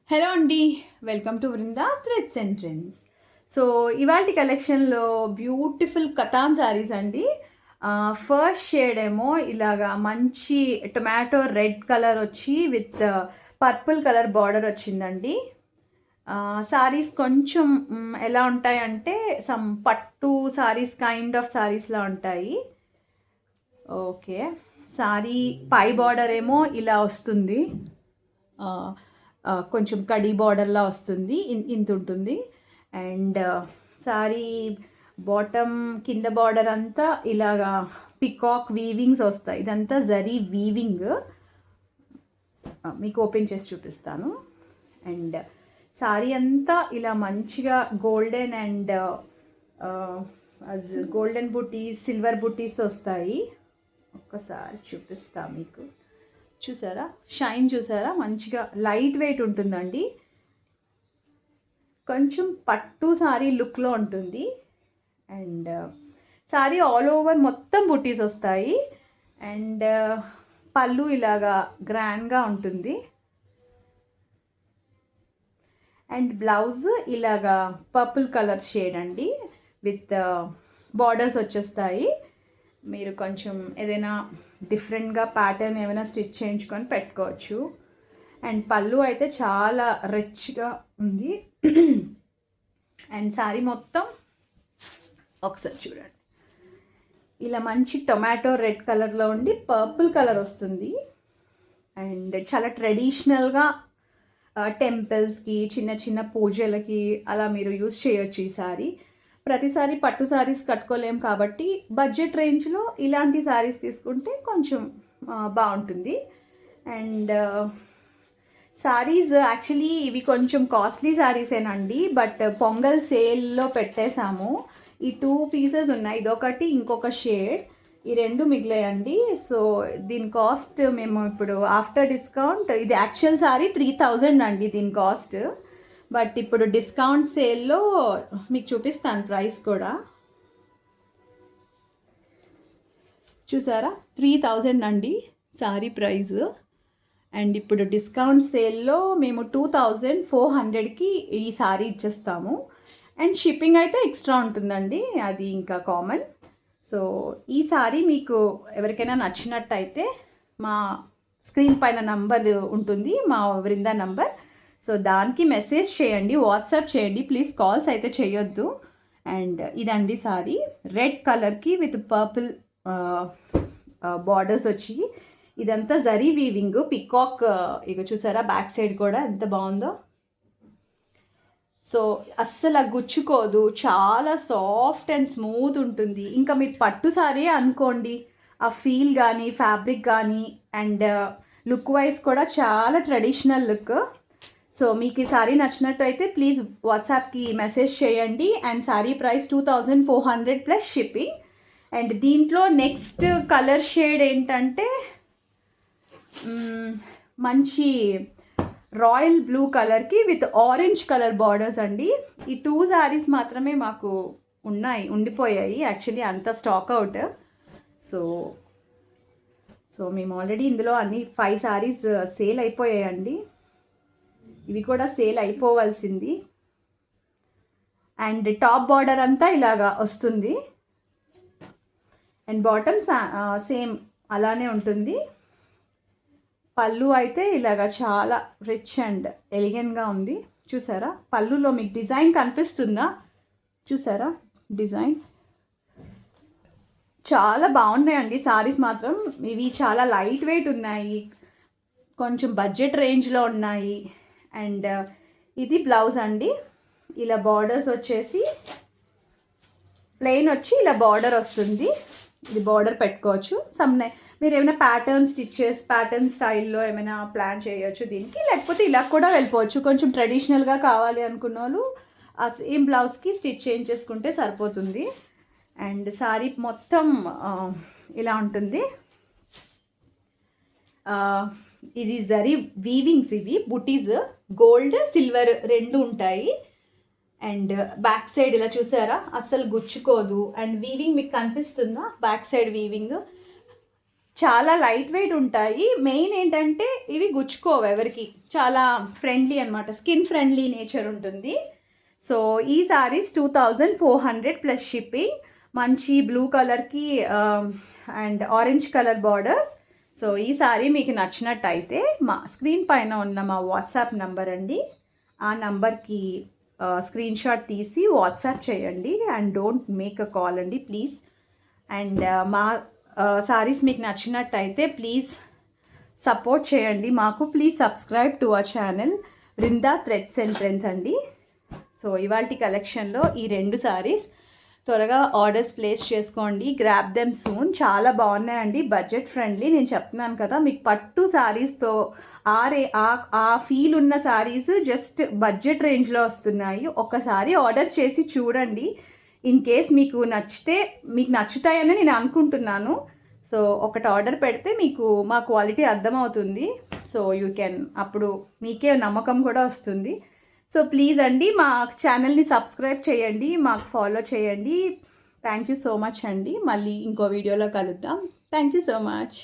Hello అండి, welcome to Vrinda threads and trends. So ఇవాళ కలెక్షన్లో బ్యూటిఫుల్ కతాన్ శారీస్ అండి. ఫస్ట్ షేడ్ ఏమో ఇలాగా మంచి టొమాటో రెడ్ కలర్ వచ్చి విత్ పర్పుల్ కలర్ బార్డర్ వచ్చిందండి. శారీస్ కొంచెం ఎలా ఉంటాయంటే సమ్ పట్టు శారీస్ కైండ్ ఆఫ్ శారీస్లా ఉంటాయి. ఓకే, శారీ పై బార్డర్ ఏమో ఇలా వస్తుంది, కొంచెం కడీ బార్డర్లా వస్తుంది, ఇంత ఉంటుంది. అండ్ శారీ బాటమ్ కింద బార్డర్ అంతా ఇలాగా పికాక్ వీవింగ్స్ వస్తాయి. ఇదంతా జరీ వీవింగ్. మీకు ఓపెన్ చేసి చూపిస్తాను. అండ్ శారీ అంతా ఇలా మంచిగా golden and golden buttis, silver బుటీస్ వస్తాయి. ఒక్కసారి చూపిస్తా మీకు. చూసారా షైన్, చూసారా మంచిగా లైట్ వెయిట్ ఉంటుందండి. కొంచెం పట్టు సారీ లుక్లో ఉంటుంది. అండ్ సారీ ఆల్ ఓవర్ మొత్తం బుటీస్ వస్తాయి. అండ్ పళ్ళు ఇలాగా గ్రాండ్గా ఉంటుంది. అండ్ బ్లౌజ్ ఇలాగా పర్పుల్ కలర్ షేడ్ అండి, విత్ బార్డర్స్ వచ్చేస్తాయి. మీరు కొంచెం ఏదైనా డిఫరెంట్గా ప్యాటర్న్ ఏమైనా స్టిచ్ చేయించుకొని పెట్టుకోవచ్చు. అండ్ పళ్ళు అయితే చాలా రిచ్గా ఉంది. అండ్ శారీ మొత్తం ఒకసారి చూడండి, ఇలా మంచి టొమాటో రెడ్ కలర్లో ఉండి పర్పుల్ కలర్ వస్తుంది. అండ్ చాలా ట్రెడిషనల్గా టెంపుల్స్కి, చిన్న చిన్న పూజలకి అలా మీరు యూస్ చేయొచ్చు ఈ శారీ. ప్రతిసారి పట్టు శారీస్ కట్టుకోలేం కాబట్టి బడ్జెట్ రేంజ్లో ఇలాంటి శారీస్ తీసుకుంటే కొంచెం బాగుంటుంది. అండ్ శారీస్ యాక్చువల్లీ ఇవి కొంచెం కాస్ట్లీ శారీసేనండి, బట్ పొంగల్ సేల్లో పెట్టేశాము. ఈ 2 పీసెస్ ఉన్నాయి, ఇదొకటి ఇంకొక షేడ్, ఈ 2 మిగిలాయండి. సో దీని కాస్ట్ మేము ఇప్పుడు ఆఫ్టర్ డిస్కౌంట్, ఇది యాక్చువల్ శారీ 3000 అండి దీని కాస్ట్. బట్ ఇప్పుడు డిస్కౌంట్ సేల్లో మీకు చూపిస్తాను ప్రైస్ కూడా. చూసారా 3000 అండి శారీ ప్రైస్. అండ్ ఇప్పుడు డిస్కౌంట్ సేల్లో మేము 2400కి ఈ శారీ ఇచ్చేస్తాము. అండ్ షిప్పింగ్ అయితే ఎక్స్ట్రా ఉంటుందండి, అది ఇంకా కామన్. సో ఈ శారీ మీకు ఎవరికైనా నచ్చినట్టయితే మా స్క్రీన్ పైన నంబర్ ఉంటుంది, మా వృందా నంబర్. సో దానికి మెసేజ్ చేయండి, వాట్సాప్ చేయండి ప్లీజ్, కాల్స్ అయితే చేయొద్దు. అండ్ ఇదండి సారీ రెడ్ కలర్కి విత్ పర్పుల్ బార్డర్స్ వచ్చి, ఇదంతా జరీ వీవింగ్ పికాక్. ఇక చూసారా బ్యాక్ సైడ్ కూడా ఎంత బాగుందో. సో అస్సలు గుచ్చుకోదు, చాలా సాఫ్ట్ అండ్ స్మూత్ ఉంటుంది. ఇంకా మీరు పట్టు సారీ అనుకోండి, ఆ ఫీల్ కానీ ఫ్యాబ్రిక్ కానీ అండ్ లుక్ వైజ్ కూడా చాలా ట్రెడిషనల్ లుక్. సో మీకు ఈ శారీ నచ్చినట్టయితే ప్లీజ్ వాట్సాప్కి మెసేజ్ చేయండి. And sari price 2400 plus shipping. And దీంట్లో నెక్స్ట్ కలర్ షేడ్ ఏంటంటే మంచి రాయల్ బ్లూ కలర్కి విత్ ఆరెంజ్ కలర్ బార్డర్స్ అండి. ఈ 2 శారీస్ మాత్రమే మాకు ఉండిపోయాయి యాక్చువల్లీ, అంతా స్టాక్ అవుట్. సో మేము ఆల్రెడీ ఇందులో అన్ని 5 శారీస్ సేల్ అయిపోయాయండి, ఇవి కూడా సేల్ అయిపోవాల్సింది. అండ్ టాప్ బార్డర్ అంతా ఇలాగా వస్తుంది. అండ్ బాటమ్ సేమ్ అలానే ఉంటుంది. పళ్ళు అయితే ఇలాగా చాలా రిచ్ అండ్ ఎలిగెంట్గా ఉంది. చూసారా పళ్ళులో మీకు డిజైన్ కనిపిస్తుందా? చూసారా డిజైన్ చాలా బాగున్నాయండి శారీస్ మాత్రం. ఇవి చాలా లైట్ వెయిట్ ఉన్నాయి, కొంచెం బడ్జెట్ రేంజ్లో ఉన్నాయి. అండ్ ఇది బ్లౌజ్ అండి, ఇలా బార్డర్స్ వచ్చేసి ప్లెయిన్ వచ్చి ఇలా బార్డర్ వస్తుంది, ఇది బార్డర్ పెట్టుకోవచ్చు. మీరు ఏమైనా ప్యాటర్న్ స్టైల్లో ఏమైనా ప్లాన్ చేయొచ్చు దీనికి, లేకపోతే ఇలా కూడా వెళ్ళిపోవచ్చు. కొంచెం ట్రెడిషనల్గా కావాలి అనుకున్న వాళ్ళు ఆ సేమ్ బ్లౌజ్కి స్టిచ్ చేయించేసుకుంటే సరిపోతుంది. అండ్ శారీ మొత్తం ఇలా ఉంటుంది. ఇది జరీ వీవింగ్స్, ఇవి బుటీస్ గోల్డ్ సిల్వర్ 2 ఉంటాయి. అండ్ బ్యాక్ సైడ్ ఇలా చూసారా అస్సలు గుచ్చుకోదు. అండ్ వీవింగ్ మీకు కనిపిస్తుందా? బ్యాక్ సైడ్ వీవింగ్ చాలా లైట్ వెయిట్ ఉంటాయి. మెయిన్ ఏంటంటే ఇవి గుచ్చుకోవు ఎవరికి, చాలా ఫ్రెండ్లీ అనమాట, స్కిన్ ఫ్రెండ్లీ నేచర్ ఉంటుంది. సో ఈ సారీస్ 2400 ప్లస్ షిప్పింగ్. మంచి బ్లూ కలర్కి and orange colour borders. So ఈ సారీ మీకు నచ్చినట్టయితే మా స్క్రీన్ పైన ఉన్న మా వాట్సాప్ నంబర్ అండి, ఆ నంబర్కి స్క్రీన్ షాట్ తీసి వాట్సాప్ చేయండి and don't make a call అండి ప్లీజ్. అండ్ మా సారీస్ మీకు నచ్చినట్టయితే ప్లీజ్ సపోర్ట్ చేయండి మాకు. Please subscribe to our channel Brinda threads and trends అండి. సో ఇవాల్టి కలెక్షన్లో ఈ 2 సారీస్ త్వరగా ఆర్డర్స్ ప్లేస్ చేసుకోండి. Grab them soon. చాలా బాగున్నాయండి, బడ్జెట్ ఫ్రెండ్లీ. నేను చెప్తున్నాను కదా మీకు, పట్టు శారీస్తో ఆ ఫీల్ ఉన్న శారీస్ జస్ట్ బడ్జెట్ రేంజ్లో వస్తున్నాయి. ఒకసారి ఆర్డర్ చేసి చూడండి. ఇన్ కేస్ మీకు నచ్చుతాయని నేను అనుకుంటున్నాను. సో ఒకటి ఆర్డర్ పెడితే మీకు మా క్వాలిటీ అర్థమవుతుంది. సో యూ కెన్, అప్పుడు మీకే నమ్మకం కూడా వస్తుంది. సో ప్లీజ్ అండి మా ఛానల్ని సబ్స్క్రైబ్ చేయండి, మాకు ఫాలో చేయండి. థ్యాంక్ యూ సో మచ్ అండి. మళ్ళీ ఇంకో వీడియోలో కలుద్దాం. Thank you so much.